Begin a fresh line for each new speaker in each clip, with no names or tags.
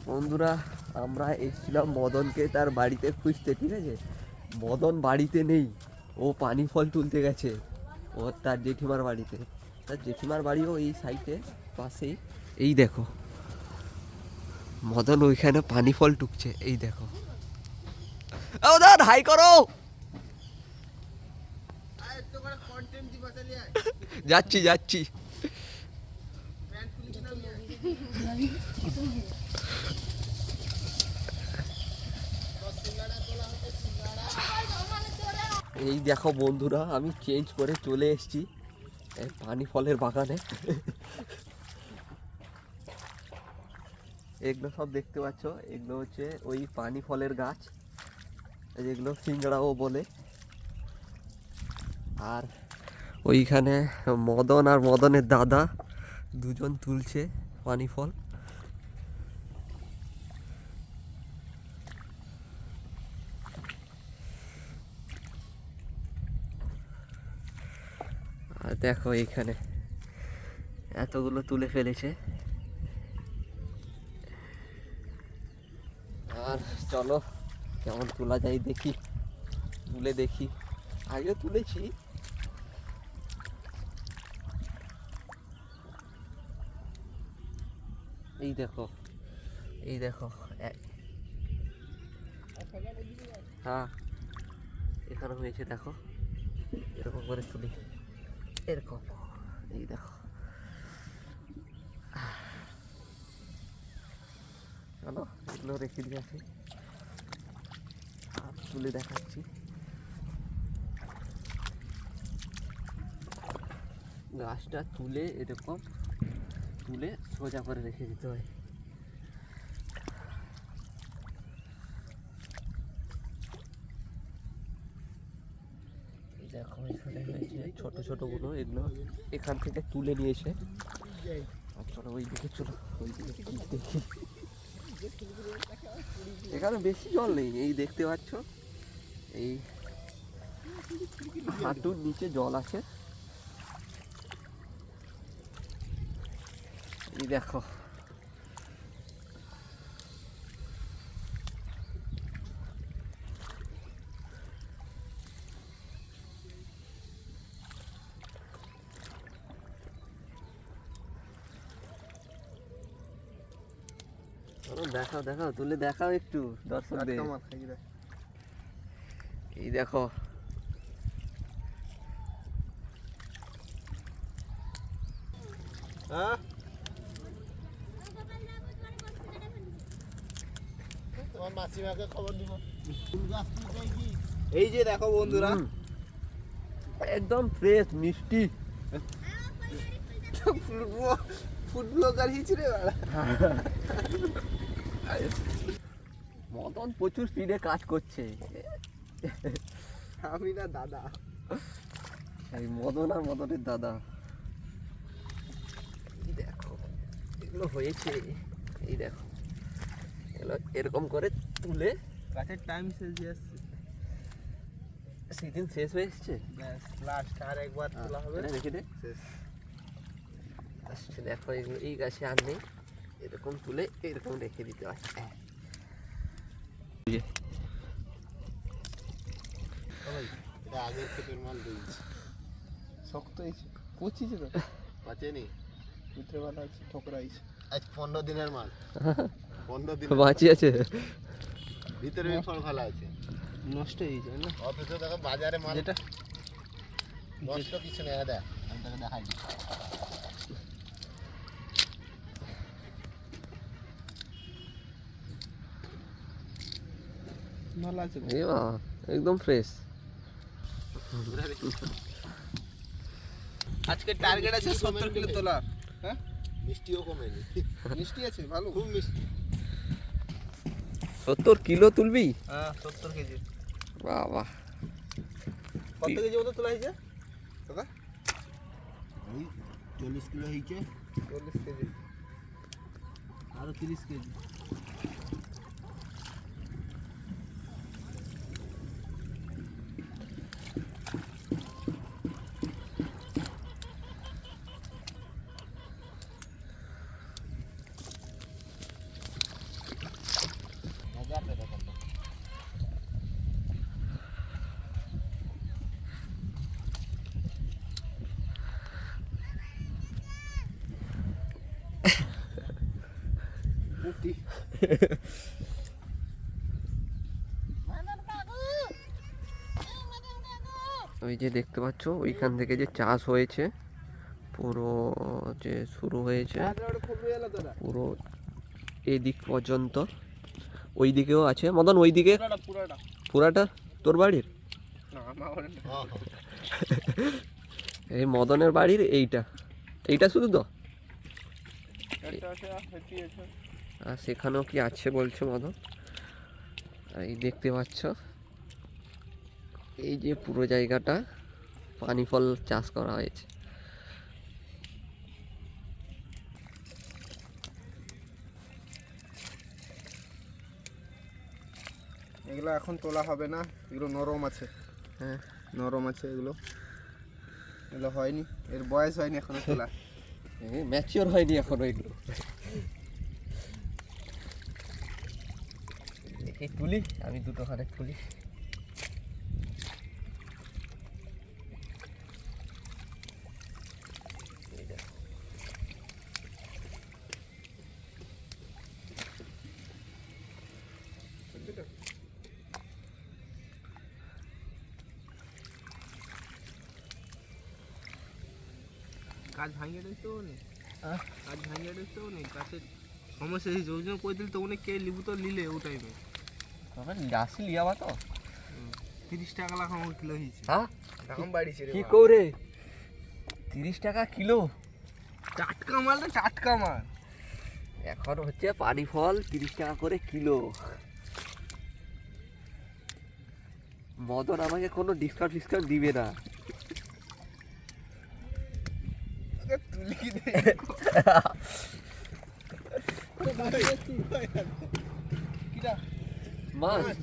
বন্ধুরা, আমরা এসেছিলাম মদনকে তার বাড়িতে খুঁজতে, ঠিক আছে? মদন বাড়িতে নেই, ও পানি ফল তুলতে গেছে ও তার জেঠিমার বাড়িতে। তার জেঠিমার বাড়িও এই সাইডে পাশেই। এই দেখো, মদন ওইখানে পানি ফল টুকছে, এই দেখো। ও দাদা, হাই করো। যাচ্ছি যাচ্ছি। এই দেখো বন্ধুরা, আমি চেঞ্জ করে চলে এসেছি পানি ফলের বাগানে। এগুলো সব দেখতে পাচ্ছ, এগুলো হচ্ছে ওই পানি ফলের গাছ, যেগুলো সিংড়াও বলে। আর ওইখানে মদন আর মদনের দাদা দুজন তুলছে পানি ফল। আর দেখো এইখানে এতগুলো তুলে ফেলেছে। আর চলো কেমন তোলা যায় দেখি, তুলে দেখি। আগেও তুলেছি। এই দেখো, এই দেখো, হ্যাঁ এখানে হয়েছে, দেখো এরকম করে তুলি, এরকম। এই দেখো, চলো এগুলো রেখে দিয়ে আসি, আর তুলে দেখাচ্ছি। গাছটা তুলে এরকম তুলে সোজা করে রেখে দিতে হয়। দেখো এখানে হয়েছে ছোট ছোট গুলো, এগুলো এখান থেকে তুলে নিয়েছে। আর চলো ওই দিকে, চলো ওই দিকে দেখি। এখানে বেশি জল নেই, এই দেখতে পাচ্ছ, এই হাঁটুর নিচে জল আছে। এই দেখো, দেখাও দেখাও, তুলে দেখাও একটু দর্শকদের। এই দেখো,
তোমার মাসিমাকে খবর দিব। এই যে দেখো বন্ধুরা,
একদম ফ্রেশ মিষ্টি।
ফুড ব্লগার হিচড়ে বাড়া।
মদন প্রচুর স্পিডে কাজ করছে।
আমি না দাদা,
এই মদন আর মদনের দাদা। দেখো এগুলো হয়েছে, এই দেখো এগুলো এরকম করে তুলে।
গাছের টাইম শেষ হয়ে আসছে,
সেদিন শেষ হয়ে এসছে।
ব্যাস লাস্ট আর একবার তোলা হবে,
দেখি দে।
শেষ।
আচ্ছা দেখো, এগুলো এই গাছে আর নেই, এরকম তুলে এরকম রেখে দিতে হয়।
এটা আগের ক্ষেতের মাল দিয়েছি, শক্ত হয়েছে, পচিছে তো, পাচেনি, ভিতরে ভালো আছে, ঠোকরা হয়েছে। আজ 15 দিনের মাল, 15 দিন
বাঁচি আছে,
ভিতরে ফল ভালো আছে, নষ্ট হয়ে যায় না। অথচ দেখো বাজারে মাল যেটা নষ্ট কিছু নেই। দেখ আমি তোকে দেখাই দিই, ভালো আছে
একদম ফ্রেশ।
আজকে টার্গেট আছে 70 কিলো তোলা। হ্যাঁ, মিষ্টিও কমেনি, মিষ্টি আছে ভালো, খুব মিষ্টি।
70 কিলো তুলবি?
হ্যাঁ 70 কেজি।
বাবা,
কত কেজি মতো তোলা হয়েছে দাদা? এই 40 কিলো হয়েছে। 40 কেজি, আরো 30 কেজি। পুটি
ওই যে দেখতে পাচ্ছ ওইখান থেকে যে চাষ হয়েছে পুরো যে শুরু হয়েছে পুরো এদিক পর্যন্ত, ওই দিকেও আছে মদন, ওই দিকে পুরাটা তোর বাড়ির? এই মদনের বাড়ির এইটা শুধু তো, আর সেখানেও কি আছে বলছে মদন। এই দেখতে পাচ্ছ এই যে পুরো জায়গাটা পানি ফল চাষ করা হয়েছে।
এগুলো এখন তোলা হবে না, এগুলো নরম আছে।
হ্যাঁ
নরম আছে এগুলো, এগুলো হয়নি, এর বয়স হয়নি এখনো তোলা।
ম্যাচিওর হয়নি এখনো এগুলো। দেখি তুলি, আমি দুটো খানে তুলি।
কাজ ভাঙিয়ে দিতেও নেই, কাজ ভাঙিয়ে দিতেও নেই, গাছের সমস্যা হয়েছে, ওই জন্য কই দিল তো অনেক কে লিবু তো নিলে ও টাইমে
গাছি লিয়াবা তো
30 টাকা লাখ আমার কিলো হয়েছে।
হ্যাঁ
দাম বাড়িছে রে,
কি করে 30 টাকা কিলো?
টাটকা মাল না, টাটকা মাল।
এখন হচ্ছে পানি ফল 30 টাকা করে কিলো। মদন আমাকে কোনো ডিসকাউন্ট দিবে না।
তুলি কি দে কিরা
মাছ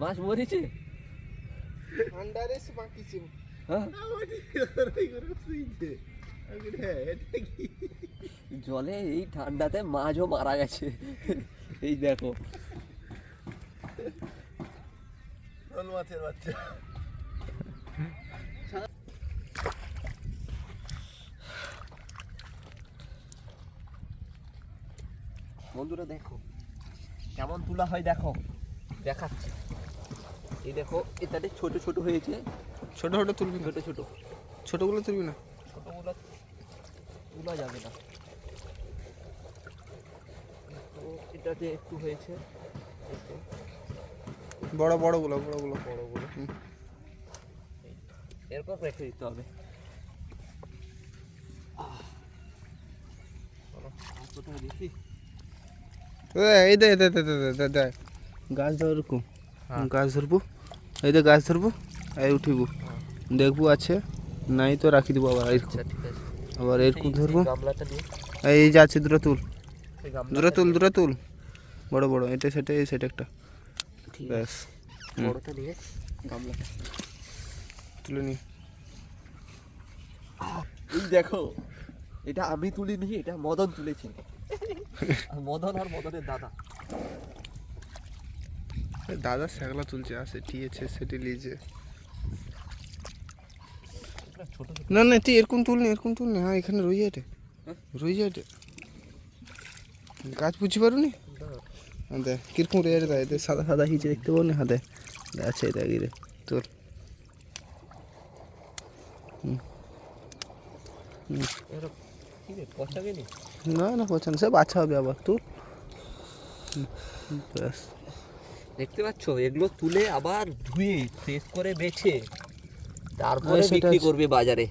মাছ মরেছে
আন্ডারে সে বাকিছে।
হ্যাঁ জলে এই ঠান্ডাতে মাছও মারা গেছে। এই দেখো
মাছের বাচ্চা।
বন্ধুরা দেখো কেমন তোলা হয়, দেখো দেখাচ্ছি। এই দেখো এটাতে ছোট ছোট হয়েছে,
ছোট ছোট তুলবি,
ছোট ছোট
ছোটগুলো তুলবি না,
ছোটগুলো তোলা যাবে না। তো এটাতে একটু হয়েছে,
বড় বড়গুলো বড়গুলো
বড়গুলো এরপর রেখে দিতে হবে। কোথায় দেখি
এই দে দে দে দে দে গাছ ধরবো, গাছ ধরবো, এই দে গাছ ধরবো, এই উঠিবো, দেখবো আছে নাই তো রাখি দেবো আবার এরকম,
আচ্ছা ঠিক আছে।
আবার এরকম ধরবো।
গামলাটা দিয়ে
এই যে আছে দুটো তুল,
সেই গামলা
দুটো তুল, দুটো তুল, বড় বড়, এটা সেটা এই সেটা একটা,
ঠিক
ব্যাস
আছে। বড়টা দিয়ে গামলাটা
তুলে নি।
এই দেখো এটা আমি তুলিনি, এটা মদন তুলেছে। আর মদন আর মদনের দাদা।
দাদা সেগুলা তুলছে, আসে টিয়েছে সেটি লিজে।
ছোট
না না তুই এরকম তুলনি, এরকম তুলনি, হ্যাঁ এখানে রয়ে যায়, রয়ে যায়, গাছ বুঝতে পারুনি। হ্যাঁ দেখ কিরকম রয়ে যায়, এদের সাদা সাদা হিচে দেখতে পাবো না, হ্যাঁ দেখ আছে দেখ রে তোর। না না পছন্দ, সে বাচ্চা হবে আবার তোর। ব্যাস
দেখতে পাচ্ছ এগুলো তুলে আবার ধুয়ে ফ্রেশ করে বেছে তারপরে
সেটা
বিক্রি
আছে।
করবে বাজারে।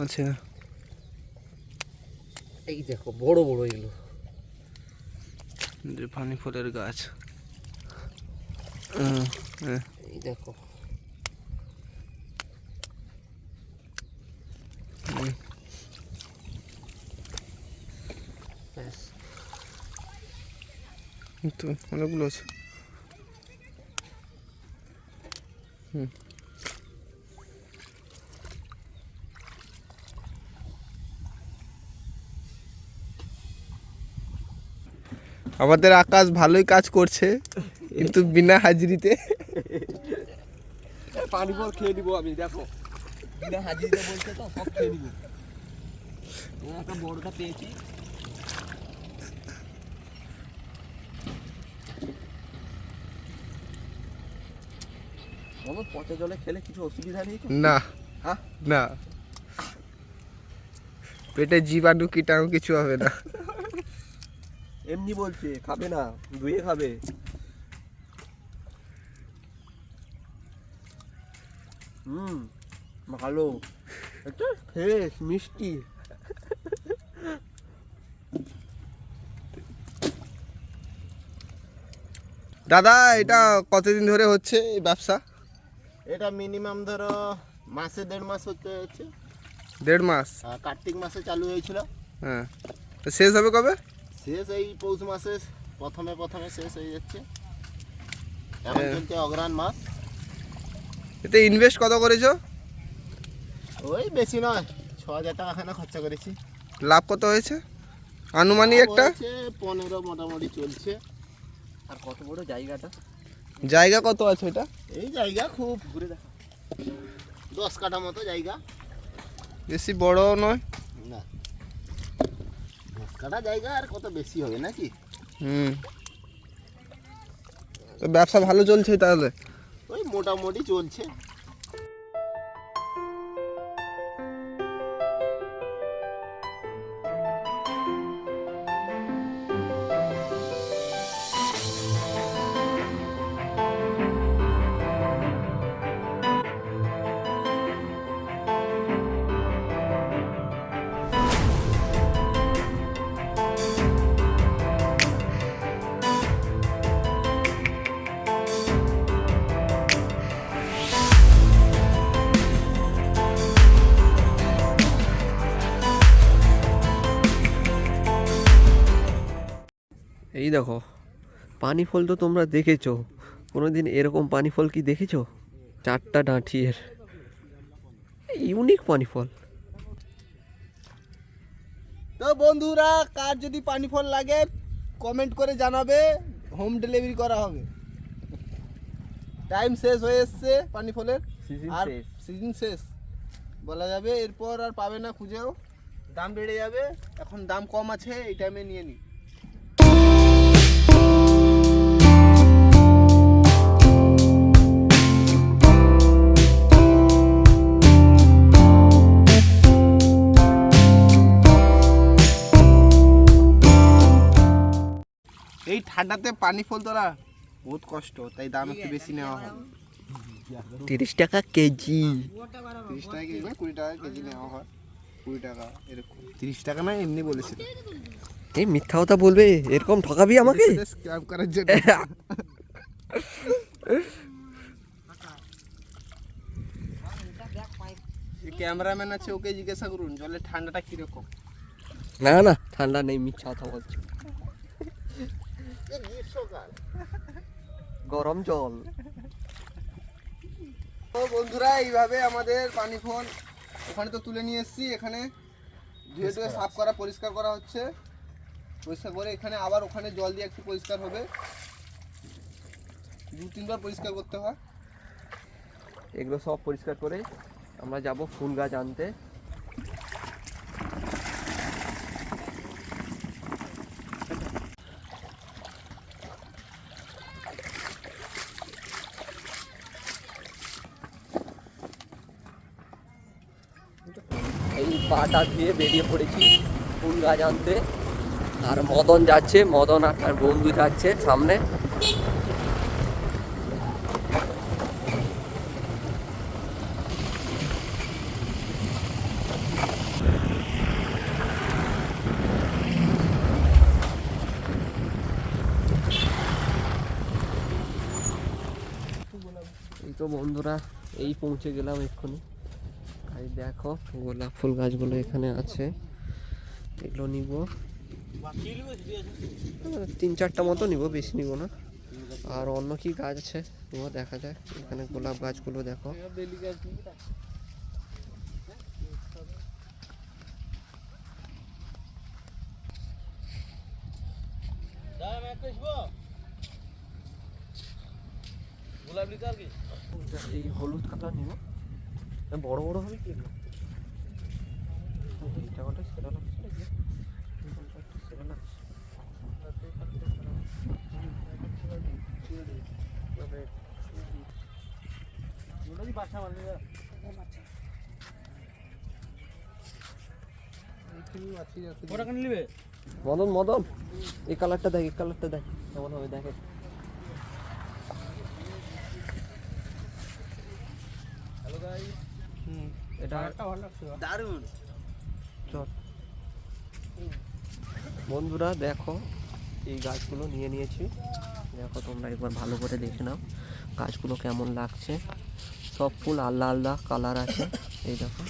আচ্ছা
এই দেখো বড় বড় এগুলো
যে পানি ফলের গাছ।
এই দেখো ব্যাস
তো অনেকগুলো আছে। আমাদের আকাশ ভালোই কাজ করছে, কিন্তু বিনা হাজিরিতে।
পানি ফল খেয়ে নিবো আমি, দেখো বিনা হাজিরিতে বলছে তো সব খেয়ে নিব। একটা বড়টা পেয়েছি। বাবা পচা জলে খেলে কিছু অসুবিধা নেই তো?
না
হ্যাঁ
না, পেটে জীবাণু কীটাণু কিছু হবে না।
এমনি বলছে খাবে না, ধুয়ে খাবে। ভালো, এটা ফ্রেশ মিষ্টি।
দাদা এটা কতদিন ধরে হচ্ছে এই ব্যবসা?
এটা মিনিমাম ধরো মাসে 1.5 মাস হচ্ছে।
1.5 মাস?
কার্তিক মাসে চালু হয়েছিল।
হ্যাঁ, তো শেষ হবে কবে?
শেষ এই পৌষ মাসে প্রথমে শেষ হয়ে যাচ্ছে। এখন চলছে অগ্রহায়ণ মাস।
এতে ইনভেস্ট কত করেছো?
ওই বেশি নয়, 6,000 টাকা খানা খরচা করেছি।
লাভ কত হয়েছে আনুমানিক একটা?
15 মোটামুটি চলছে।
আর কত বড় জায়গাটা?
জায়গা কত আছে এটা?
এই জায়গা খুব
ঘুরে দেখা।
10 কাঠা মতো জায়গা।
বেশি বড় নয়
না, 10 কাঠা জায়গা আর কত বেশি হবে নাকি?
তো ব্যবসা ভালো চলছে তাহলে?
ওই মোটামুটি চলছে।
এই দেখো পানি ফল তো তোমরা দেখেছো, কোনোদিন এরকম পানি ফল কি দেখেছো? 4টা ডাঁটির ইউনিক পানি ফল।
তো বন্ধুরা, কার যদি পানি ফল লাগে কমেন্ট করে জানাবে, হোম ডেলিভারি করা হবে। টাইম শেষ হয়ে এসছে পানি ফলের, আর সিজন শেষ বলা যাবে। এরপর আর পাবে না খুঁজেও, দাম বেড়ে যাবে। এখন দাম কম আছে, এই টাইমে নিয়ে নিই। এই ঠান্ডাতে পানি ফল তোলা বহুত কষ্ট, তাই দাম একটু বেশি নেওয়া হয়।
30 টাকা কেজি।
30 টাকা কেজি না, 20 টাকা কেজি নেওয়া হয়। 20 টাকা এরকম, 30 টাকা না এমনি বলেছিল।
এই মিথ্যা কথা বলবে, এরকম ঠকাবি আমাকে?
স্ক্র্যাপ করার জন্য। ক্যামেরাম্যান আছে, ওকে জিজ্ঞাসা করুন জলের ঠান্ডাটা কিরকম।
না না ঠান্ডা নেই, মিথ্যা কথা বলছো।
গ্রীষ্মকাল,
গরম জল।
তো বন্ধুরা, এইভাবে আমাদের পানি ফল ওখানে তো তুলে নিয়ে এসেছি। এখানে ধুয়ে ধুয়ে সাফ করা, পরিষ্কার করা হচ্ছে। পরিষ্কার করে এখানে আবার ওখানে জল দিয়ে একটু পরিষ্কার হবে। 2-3 বার পরিষ্কার করতে হয়।
এগুলো সব পরিষ্কার করে আমরা যাব ফুল গাছ আনতে। এই পাটা দিয়ে বেরিয়ে পড়েছি ফুল গাছ আনতে। আর মদন যাচ্ছে, মদন আর তার বন্ধু যাচ্ছে সামনে। এই তো বন্ধুরা, এই পৌঁছে গেলাম এক্ষুনি। এই দেখো গোলাপ ফুল গাছগুলো এখানে আছে, এগুলো নিব। 3-4টা মতো নিব, বেশি নিব না। আর অন্য কি গাছ আছে নিব, দেখা যায়। এখানে গোলাপ গাছগুলো দেখো। এই হলুদ কালার নিব। বড় বড় হবে কি না? এইটা কটা সেরা লাগছে নাকি? সেরা লাগছে। মদন মদন এই কালারটা দেখ, এই কালারটা দেখ কেমন হবে দেখে। এটা দারুণ। চল বন্ধুরা দেখো, এই গাছগুলো নিয়ে নিয়েছি। দেখো তোমরা একবার ভালো করে দেখে নাও গাছগুলো কেমন লাগছে। সব ফুল আলাদা আলাদা কালার আছে। এই দেখো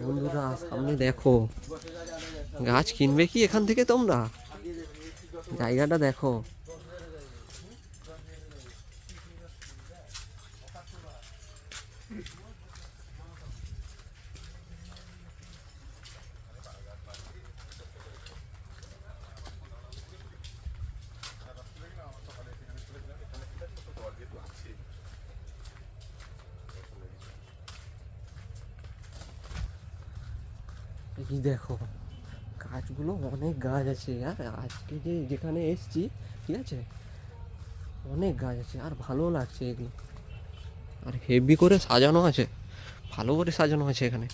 বন্ধুরা, সামনে দেখো গাছ কিনবে কি এখান থেকে তোমরা? জায়গাটা দেখো। এই দেখো গাছগুলো, অনেক গাছ আছে। আর আজকে যেখানে এসছি, ঠিক আছে, অনেক গাছ আছে আর ভালো লাগছে এগুলো। আর হেভি করে সাজানো আছে, ভালো করে সাজানো আছে এখানে।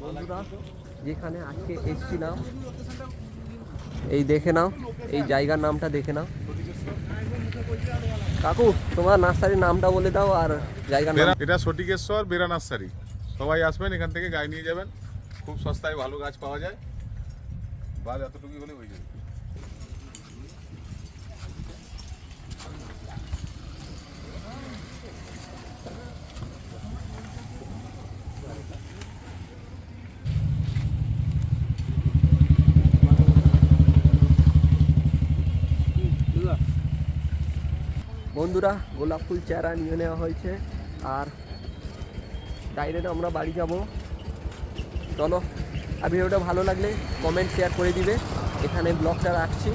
বন্ধুরা, যেখানে আজকে এসেছিলাম, এই দেখে নাও, এই জায়গার নামটা দেখে নাও। কাকু তোমার নার্সারির নামটা বলে দাও আর জায়গার নাম।
এটা সটিকেশ্বর বেরা নার্সারি। সবাই আসবেন, এখান থেকে গাছ নিয়ে যাবেন। খুব সস্তায় ভালো গাছ পাওয়া যায়। বাস এতটুকুই হলে হয়ে যাবে।
বন্ধুরা, গোলাপ ফুল চারা নিয়ে নেওয়া হয়েছে আর ডাইরেক্ট আমরা বাড়ি যাব। চলো, আর ভিডিওটা ভালো লাগলে কমেন্ট শেয়ার করে দিবে। এখানে ব্লগটা রাখছি।